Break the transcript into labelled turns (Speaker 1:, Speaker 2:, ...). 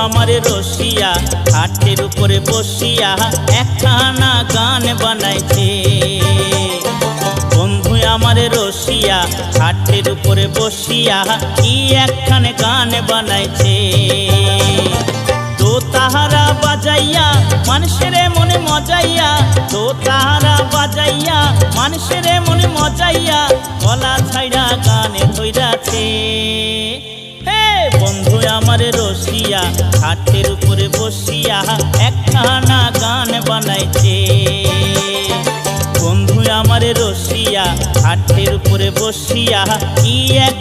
Speaker 1: আমারে রসিয়া খাটের উপরে বসিয়া একখানা গান বানাইছে। বন্ধু আমারে রসিয়া খাটের উপরে বসিয়া কি একখানে গান বানাইছে। তো তাহারা বাজাইয়া মানুষের মনে মজাইয়া, তো তাহারা বাজাইয়া মানুষের মনে মজাইয়া গলা ছাইড়া গানে ধইরাছে। বন্ধু আমারে রসিয়া খাটের উপরে বসিয়া একখানা গান বানাইছে। বন্ধু আমারে রসিয়া খাটের উপরে বসিয়া কি এক